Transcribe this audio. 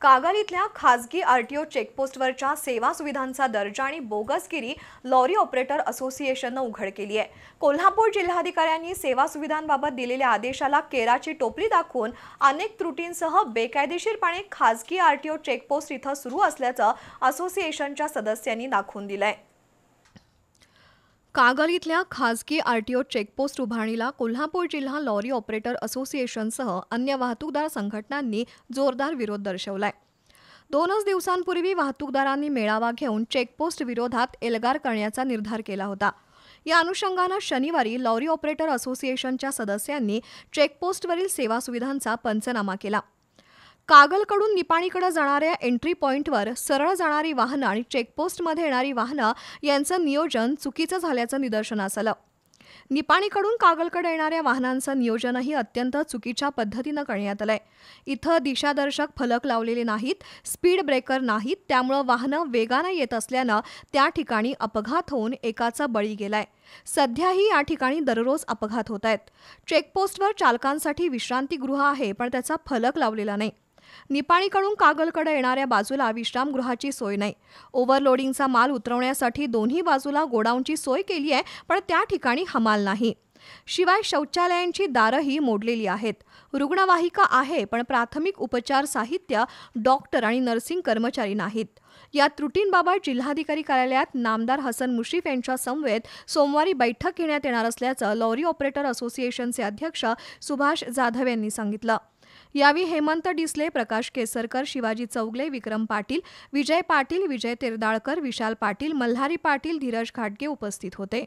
कागल इथल्या खासगी आरटीओ चेकपोस्टवरच्या सेवा सुविधांचा दर्जा आणि बोगसगिरी लॉरी ऑपरेटर असोसिएशननं उघड केली आहे। कोल्हापूर जिल्हाधिकाऱ्यांनी सेवा सुविधांबाबत दिलेल्या आदेशाला केराची टोपली दाखवून अनेक त्रुटींसह बेकायदेशीरपणे खासगी आरटीओ चेकपोस्ट इथं सुरू असल्याचं असोसिएशनच्या सदस्यांनी दाखवून दिलंय। कागल इथल्या खासगी आरटीओ चेकपोस्ट उभारणीला कोल्हापूर जिल्हा लॉरी ऑपरेटर असोसिएशनसह अन्य वाहतूकदार संघटनांनी जोरदार विरोध दर्शवलाय। 2 दिवसांपूर्वी वाहतूकदारांनी मेळावा घेऊन चेकपोस्ट विरोधात एल्गार करण्याचा निर्धार केला होता। या अनुषंगानं शनिवारी लॉरी ऑपरेटर असोसिएशनच्या सदस्यांनी चेकपोस्टवरील सेवा सुविधांचा पंचनामा केला। कागलकडून निपाणीकडे जाणाऱ्या एंट्री पॉइंटवर सरळ जाणारी वाहनं आणि चेकपोस्टमध्ये येणारी वाहनं यांचं नियोजन चुकीचं झाल्याचं निदर्शनास आलं। निपाणीकडून कागलकडे येणाऱ्या वाहनांचं नियोजनही अत्यंत चुकीच्या पद्धतीनं करण्यात आलंय। इथं दिशादर्शक फलक लावलेले नाहीत, स्पीड ब्रेकर नाहीत, त्यामुळे वाहनं वेगानं येत असल्यानं त्या ठिकाणी अपघात होऊन एकाचा बळी गेलाय। सध्याही या ठिकाणी दररोज अपघात होत आहेत। चेकपोस्टवर चालकांसाठी विश्रांतीगृह आहे, पण त्याचा फलक लावलेला नाही। निपाणीकडून कागलकडे येणाऱ्या बाजूला विश्रामगृहाची सोय नाही। ओव्हरलोडिंगचा माल उतरवण्यासाठी दोन्ही बाजूला गोडाऊनची सोय केली आहे, पण त्या ठिकाणी हमाल नाही। शिवाय शौचालयांची दारंही मोडलेली आहेत। रुग्णवाहिका आहे, पण प्राथमिक उपचार साहित्य, डॉक्टर आणि नर्सिंग कर्मचारी नाहीत। या त्रुटींबाबत जिल्हाधिकारी कार्यालयात नामदार हसन मुश्रीफ यांच्या समवेत सोमवारी बैठक घेण्यात येणार असल्याचं लॉरी ऑपरेटर असोसिएशनचे अध्यक्ष सुभाष जाधव यांनी सांगितलं। यावेळी हेमंत डिसले, प्रकाश केसरकर, शिवाजी चौगले, विक्रम पाटील, विजय पाटील, विजय तेरदाळकर, विशाल पाटील, मल्हारी पाटील, धीरज घाटगे उपस्थित होते।